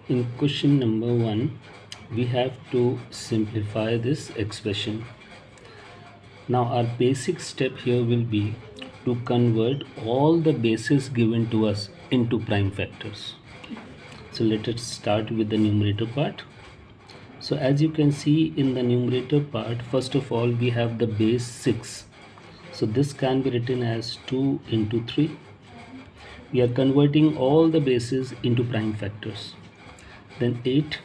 In question number 1, we have to simplify this expression. Now our basic step here will be to convert all the bases given to us into prime factors. So let us start with the numerator part. So as you can see in the numerator part, first of all we have the base 6. So this can be written as 2 into 3. We are converting all the bases into prime factors. Then 8,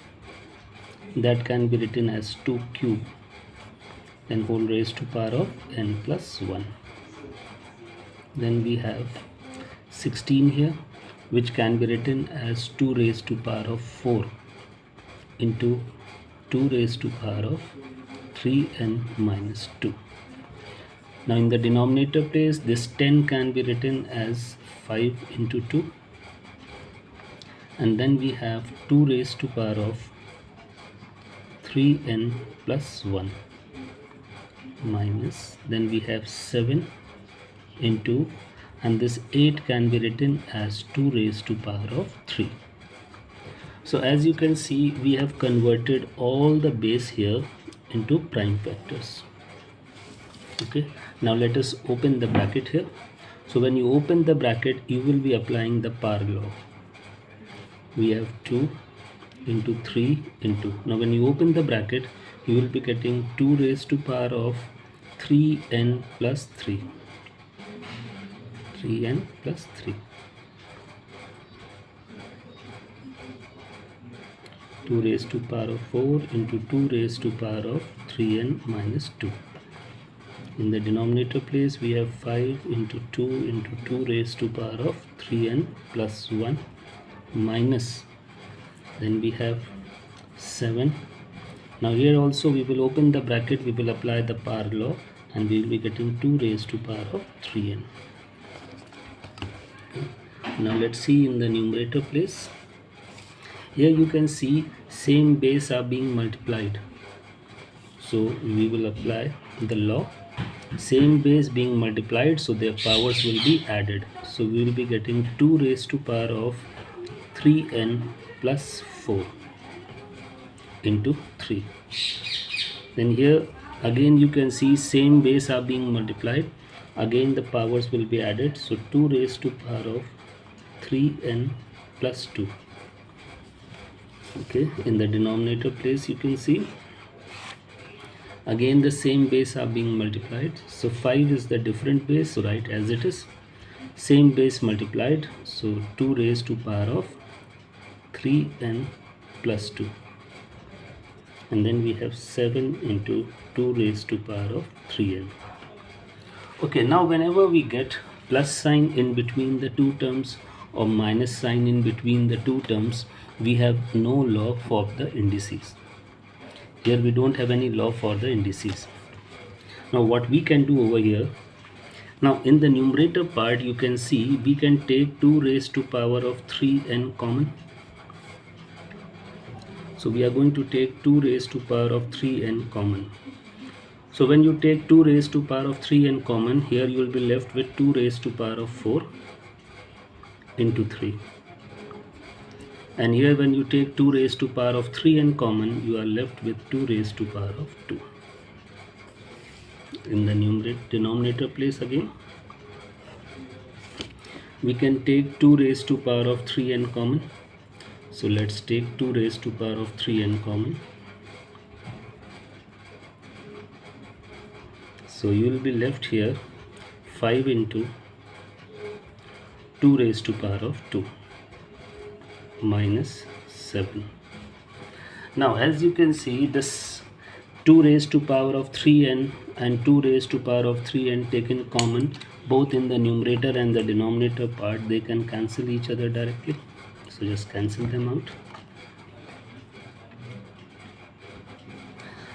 that can be written as 2 cube, then whole raised to power of n plus 1. Then we have 16 here, which can be written as 2 raised to power of 4 into 2 raised to power of 3n minus 2. Now in the denominator place, this 10 can be written as 5 into 2. And then we have 2 raised to power of 3n plus 1 minus, then we have 7 into, and this 8 can be written as 2 raised to power of 3. So as you can see, we have converted all the base here into prime factors. Okay, now let us open the bracket here. So when you open the bracket, you will be applying the power law. We have 2 into 3 into, now when you open the bracket, you will be getting 2 raised to power of 3n plus 3, 3n plus 3, 2 raised to power of 4 into 2 raised to power of 3n minus 2. In the denominator place, we have 5 into 2 into 2 raised to power of 3n plus 1 minus, then we have 7. Now here also we will open the bracket, we will apply the power law, and we will be getting 2 raised to power of 3n. Now let's see in the numerator place. Here you can see same base are being multiplied. So we will apply the law. Same base being multiplied, so their powers will be added. So we will be getting 2 raised to power of 3n plus 4 into 3. Then here again you can see same base are being multiplied. Again the powers will be added. So 2 raised to power of 3n plus 2. Okay, in the denominator place you can see again the same base are being multiplied. So 5 is the different base, so write as it is. Same base multiplied, so 2 raised to power of 3n plus 2. And then we have 7 into 2 raised to power of 3n. Okay, now whenever we get plus sign in between the two terms or minus sign in between the two terms, we have no law for the indices. Here we don't have any law for the indices. Now what we can do over here, now in the numerator part you can see we can take 2 raised to power of 3n common. So we are going to take 2 raised to power of 3n common. So when you take 2 raised to power of 3n common, here you will be left with 2 raised to power of 4 into 3. And here when you take 2 raised to power of 3n common, you are left with 2 raised to power of 2. In the denominator place again, we can take 2 raised to power of 3n common. So let's take 2 raised to power of 3n common. So you will be left here 5 into 2 raised to power of 2 minus 7. Now as you can see, this 2 raised to power of 3n and 2 raised to power of 3n taken common, both in the numerator and the denominator part, they can cancel each other directly. So just cancel them out.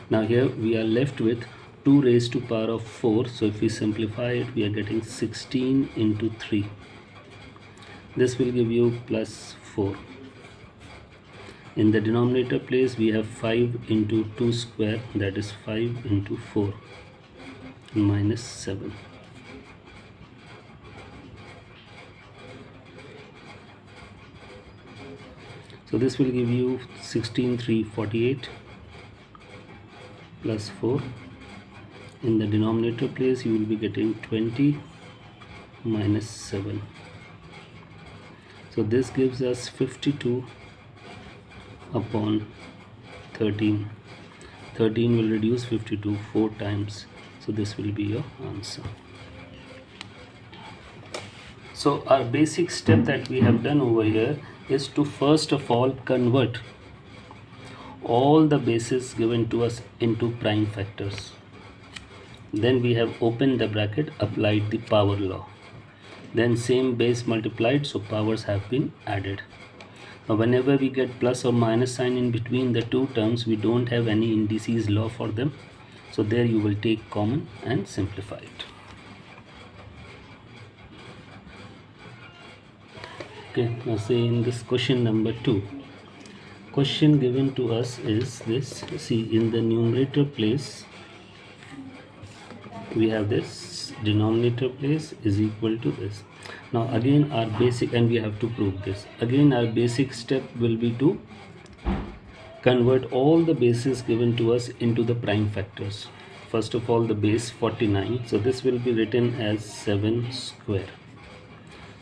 Now here we are left with 2 raised to power of 4. So if we simplify it, we are getting 16 into 3. This will give you plus 4. In the denominator place, we have 5 into 2 square, that is 5 into 4 minus 7. So So this will give you 16,348 plus 4. In the denominator place you will be getting 20 minus 7. So this gives us 52 upon 13. 13 will reduce 52 4 times. So this will be your answer. So our basic step that we have done over here is to first of all convert all the bases given to us into prime factors. Then we have opened the bracket, applied the power law. Then same base multiplied, so powers have been added. Now whenever we get plus or minus sign in between the two terms, we don't have any indices law for them. So there you will take common and simplify it. Okay, now say in this question number 2. Question given to us is this. See, in the numerator place we have this, denominator place is equal to this. Now again our basic, and we have to prove this. Again our basic step will be to convert all the bases given to us into the prime factors. First of all, the base 49. So this will be written as 7 square.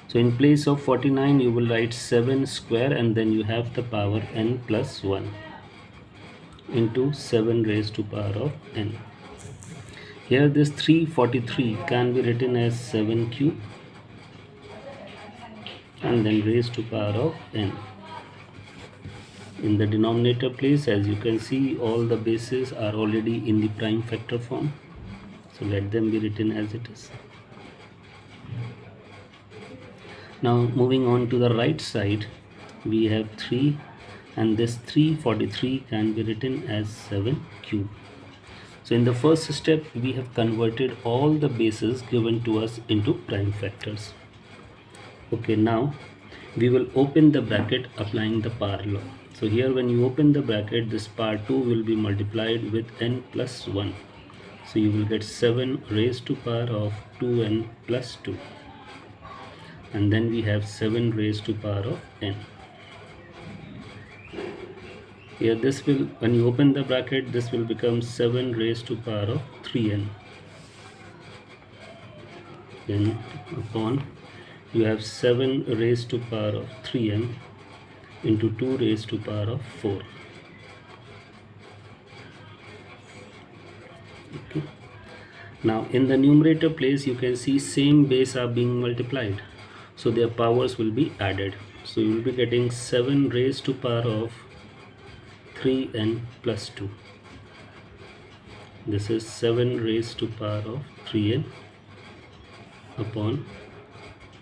So in place of 49 you will write 7 square, and then you have the power n plus 1 into 7 raised to power of n. Here this 343 can be written as 7 cube and then raised to power of n. In the denominator place, as you can see, all the bases are already in the prime factor form. So let them be written as it is. Now moving on to the right side, we have 3, and this 343 can be written as 7 cube. So in the first step we have converted all the bases given to us into prime factors. Okay, now we will open the bracket applying the power law. So here when you open the bracket, this power 2 will be multiplied with n plus 1. So you will get 7 raised to power of 2n plus 2. And then we have 7 raised to power of n. Here this will, when you open the bracket, this will become 7 raised to power of 3n. Then upon, you have 7 raised to power of 3n into 2 raised to power of 4. Okay. Now in the numerator place you can see same base are being multiplied, so their powers will be added. So you will be getting 7 raised to power of 3n plus 2. This is 7 raised to power of 3n upon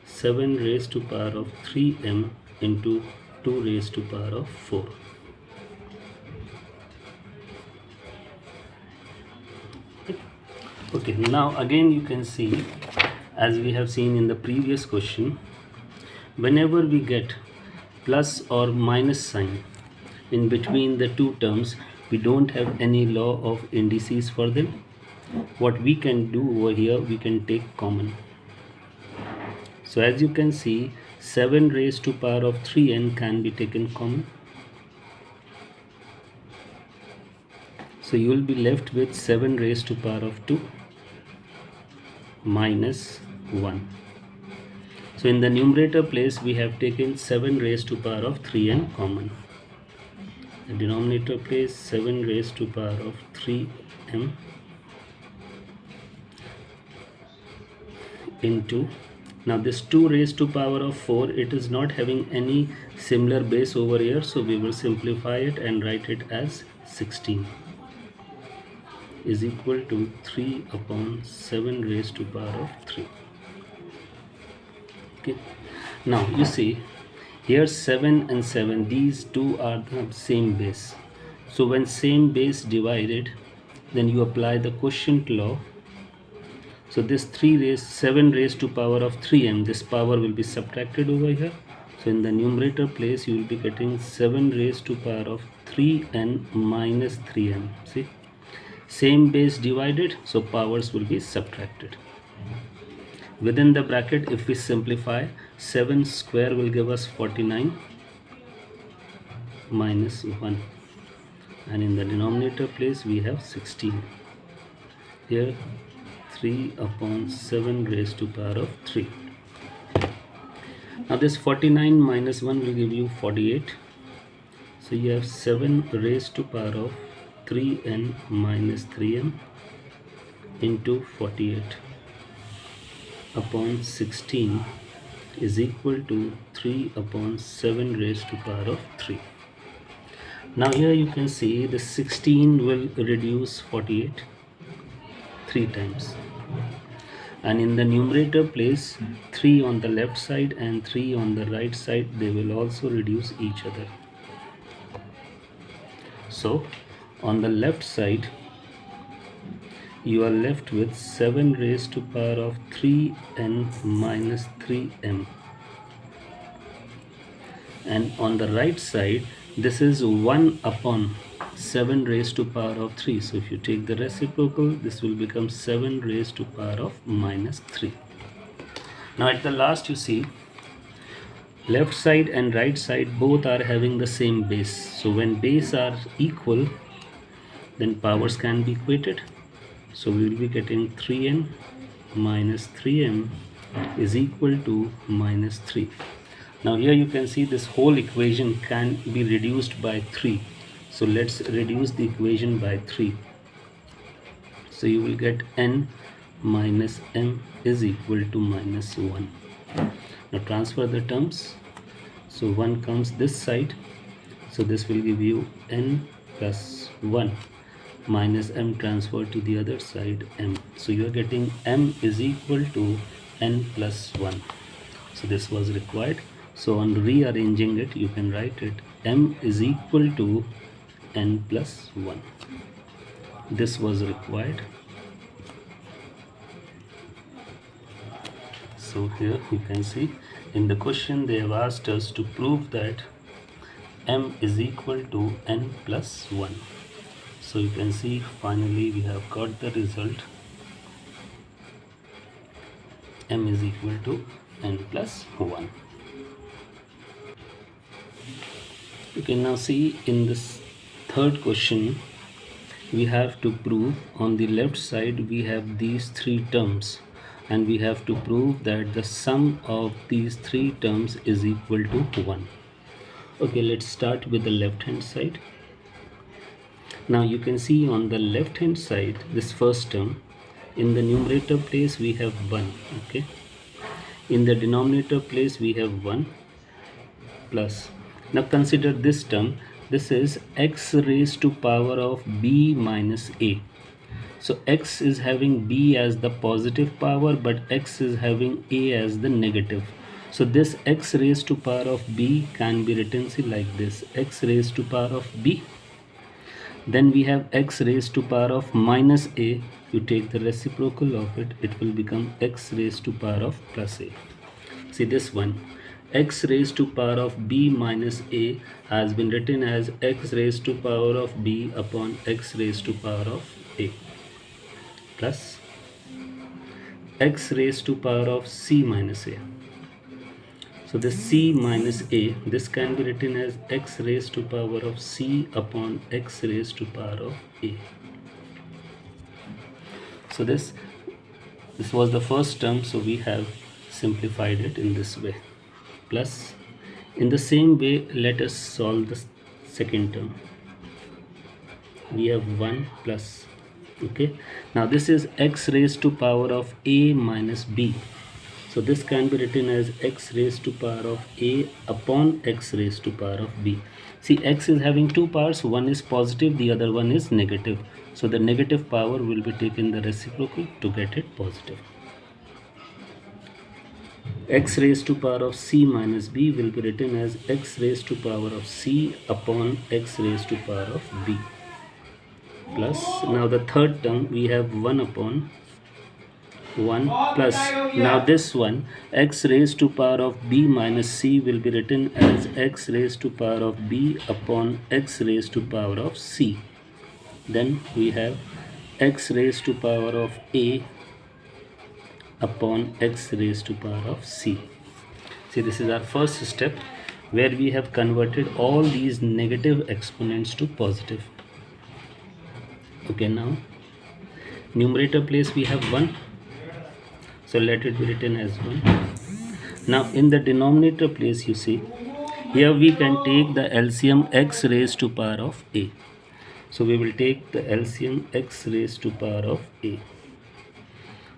7 raised to power of 3m into 2 raised to power of 4. Okay, now again you can see, as we have seen in the previous question, whenever we get plus or minus sign in between the two terms, we don't have any law of indices for them. What we can do over here, we can take common. So as you can see, 7 raised to power of 3n can be taken common. So you will be left with 7 raised to power of 2 minus 1. So in the numerator place we have taken 7 raised to power of 3n common. The denominator place 7 raised to power of 3m into, now this 2 raised to power of 4, it is not having any similar base over here, so we will simplify it and write it as 16 is equal to 3 upon 7 raised to power of 3. Okay, now you see here 7 and 7, these two are the same base. So when same base divided, then you apply the quotient law. So this 7 raised to power of 3m, this power will be subtracted over here. So in the numerator place you will be getting 7 raised to power of 3n minus 3m. See, same base divided, so powers will be subtracted. Within the bracket, if we simplify, 7 square will give us 49 minus 1, and in the denominator place we have 16. Here 3 upon 7 raised to power of 3. Now this 49 minus 1 will give you 48. So you have 7 raised to power of 3n minus 3m into 48 upon 16 is equal to 3 upon 7 raised to power of 3. Now here you can see the 16 will reduce 48 3 times, and in the numerator place 3 on the left side and 3 on the right side, they will also reduce each other. So on the left side you are left with 7 raised to power of 3n minus 3m, and on the right side this is 1 upon 7 raised to power of 3. So if you take the reciprocal, this will become 7 raised to power of minus 3. Now at the last you see left side and right side both are having the same base. So when base are equal, then powers can be equated. So we will be getting 3n minus 3m is equal to minus 3. Now here you can see this whole equation can be reduced by 3. So let's reduce the equation by 3. So you will get n minus m is equal to minus 1. Now transfer the terms. So 1 comes this side. So this will give you n plus 1 minus m transferred to the other side m. So you are getting m is equal to n plus 1. So this was required. So on rearranging it, you can write it m is equal to n plus 1. This was required. So here you can see in the question they have asked us to prove that m is equal to n plus 1. So you can see finally we have got the result. M is equal to n plus 1. You can now see in this third question we have to prove on the left side we have these 3 terms, and we have to prove that the sum of these 3 terms is equal to 1. Okay, let's start with the left hand side. Now you can see on the left hand side this first term, in the numerator place we have 1. Okay, in the denominator place we have 1 plus. Now consider this term. This is x raised to power of b minus a. So x is having b as the positive power, but x is having a as the negative. So this x raised to power of b can be written like this: x raised to power of b. Then we have x raised to power of minus a. You take the reciprocal of it, it will become x raised to power of plus a. See this one, x raised to power of b minus a has been written as x raised to power of b upon x raised to power of a, plus x raised to power of c minus a. So this c minus a, this can be written as x raised to power of c upon x raised to power of a. So this was the first term, so we have simplified it in this way. Plus, in the same way, let us solve the second term. We have 1 plus. Okay, now this is x raised to power of a minus b. So this can be written as x raised to power of a upon x raised to power of b. See, x is having 2 parts, one is positive, the other one is negative. So the negative power will be taken the reciprocal to get it positive. X raised to power of c minus b will be written as x raised to power of c upon x raised to power of b. Plus, now the third term we have 1 upon 1 plus, now this one x raised to power of b minus c will be written as x raised to power of b upon x raised to power of c. Then we have x raised to power of a upon x raised to power of c. See, this is our first step. where we have converted all these negative exponents to positive. Okay, now numerator place we have 1, so let it be written as 1. Now in the denominator place, you see, here we can take the LCM x raised to power of a. So we will take the LCM x raised to power of a.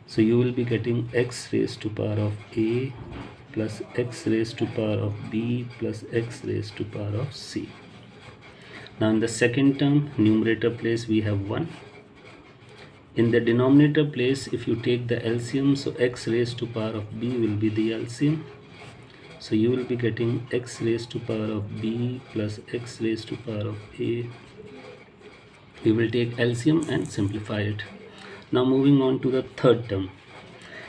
So you will be getting x raised to power of a plus x raised to power of b plus x raised to power of c. Now in the second term, numerator place we have 1. In the denominator place, if you take the LCM, so x raised to power of b will be the LCM. So you will be getting x raised to power of b plus x raised to power of a. We will take LCM and simplify it. Now moving on to the third term.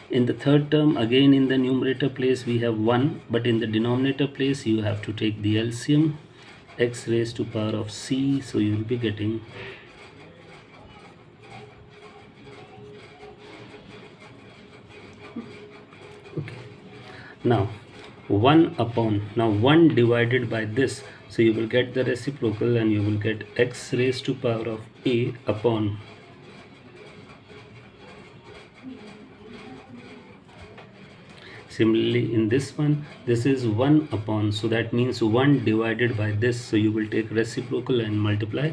In the third term, again in the numerator place we have 1, but in the denominator place you have to take the LCM, x raised to power of c. So you will be getting now 1 upon, now 1 divided by this, so you will get the reciprocal and you will get x raised to power of a upon similarly in this one, this is 1 upon, so that means 1 divided by this, so you will take reciprocal and multiply,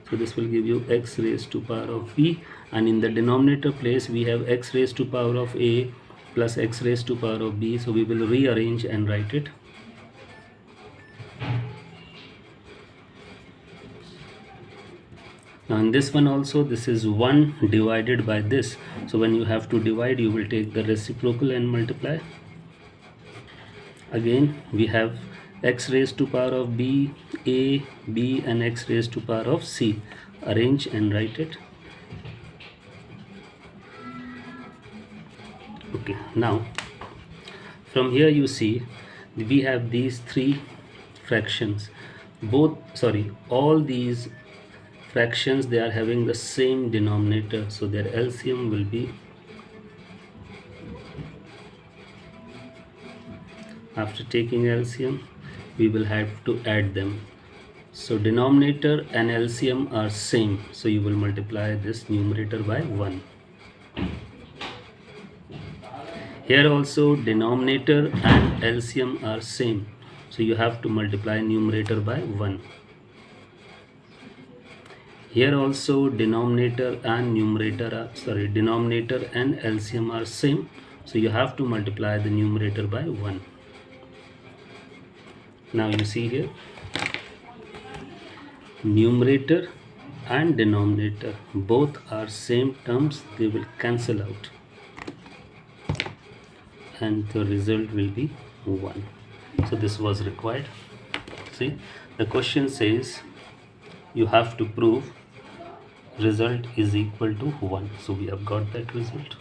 so this will give you x raised to power of v, and in the denominator place we have x raised to power of a plus x raised to power of b, so we will rearrange and write it. Now in this one also, this is 1 divided by this, so when you have to divide you will take the reciprocal and multiply. Again we have x raised to power of b, a, b and x raised to power of c. Arrange and write it. Okay, now from here you see we have these 3 fractions, all these fractions, they are having the same denominator, so their LCM will be, after taking LCM we will have to add them, so denominator and LCM are same, so you will multiply this numerator by 1. Here also denominator and LCM are same, so you have to multiply numerator by 1. Here also denominator and denominator and LCM are same, so you have to multiply the numerator by 1. Now you see here, numerator and denominator both are same terms, they will cancel out and the result will be 1. So this was required. See, the question says you have to prove result is equal to 1, so we have got that result.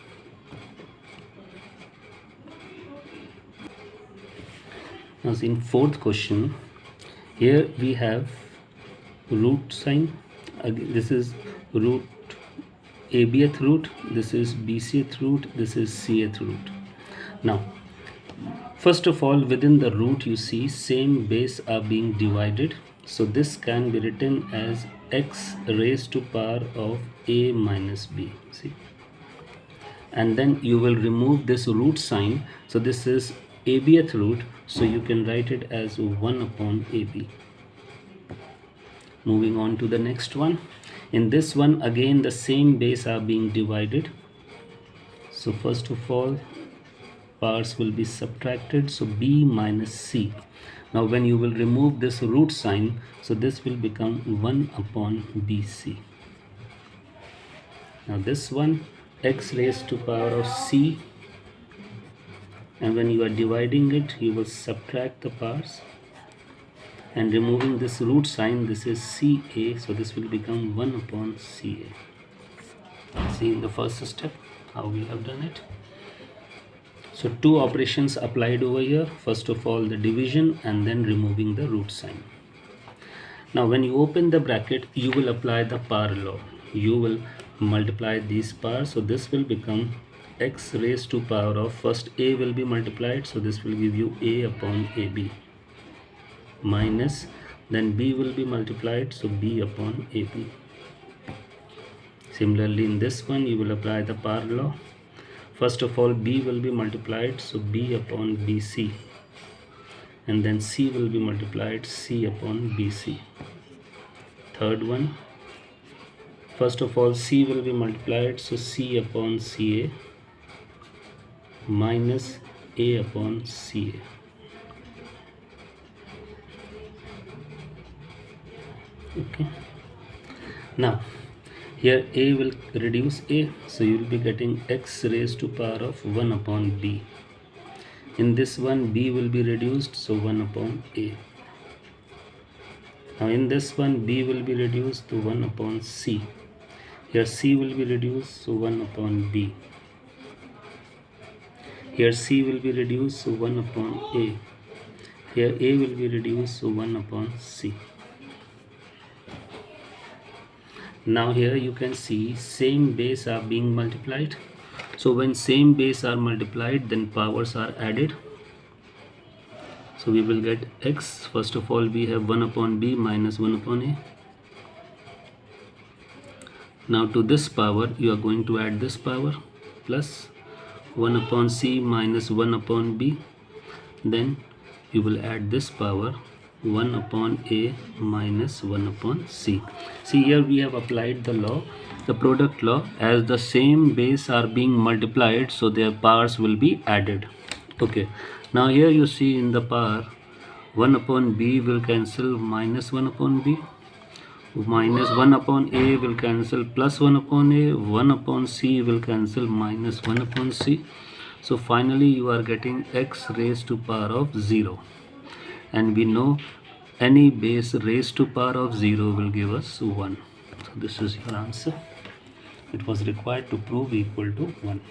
Now in fourth question, here we have root sign. Again, this is root ABth root, this is BCth root, this is Cth root. Now first of all, within the root you see same base are being divided, so this can be written as x raised to power of a minus b. See, and then you will remove this root sign, so this is ABth root, so you can write it as 1 upon AB. Moving on to the next one. In this one again the same base are being divided, so first of all parts will be subtracted, so b minus c. Now when you will remove this root sign, so this will become 1 upon bc. Now this one x raised to power of c, and when you are dividing it you will subtract the parts, and removing this root sign, this is ca, so this will become 1 upon ca. See in the first step how we have done it. So 2 operations applied over here, first of all the division and then removing the root sign. Now when you open the bracket you will apply the power law, you will multiply these powers, so this will become x raised to power of, first a will be multiplied, so this will give you a upon ab. minus, then b will be multiplied, so b upon ab. Similarly, in this one you will apply the power law. First of all, b will be multiplied, so b upon bc, and then c will be multiplied, c upon bc. Third one, first of all c will be multiplied, so c upon ca minus a upon ca. Okay, now here a will reduce a, so you will be getting x raised to power of 1 upon b. In this one b will be reduced, so 1 upon a. Now in this one b will be reduced to 1 upon c. Here c will be reduced, so 1 upon b. Here c will be reduced, so 1 upon a. Here a will be reduced, so 1 upon c. Now here you can see same base are being multiplied. So when same base are multiplied, then powers are added. So we will get x. First of all, we have 1 upon b minus 1 upon a. Now to this power you are going to add this power, plus 1 upon c minus 1 upon b. Then you will add this power, 1 upon a minus 1 upon c. See, here we have applied the law, the product law. As the same base are being multiplied, so their powers will be added. Okay, now here you see in the power, 1 upon b will cancel minus 1 upon b, minus 1 upon a will cancel plus 1 upon a, 1 upon c will cancel minus 1 upon c. So finally you are getting x raised to power of 0, and we know any base raised to power of 0 will give us 1. So this is your answer. It was required to prove equal to 1.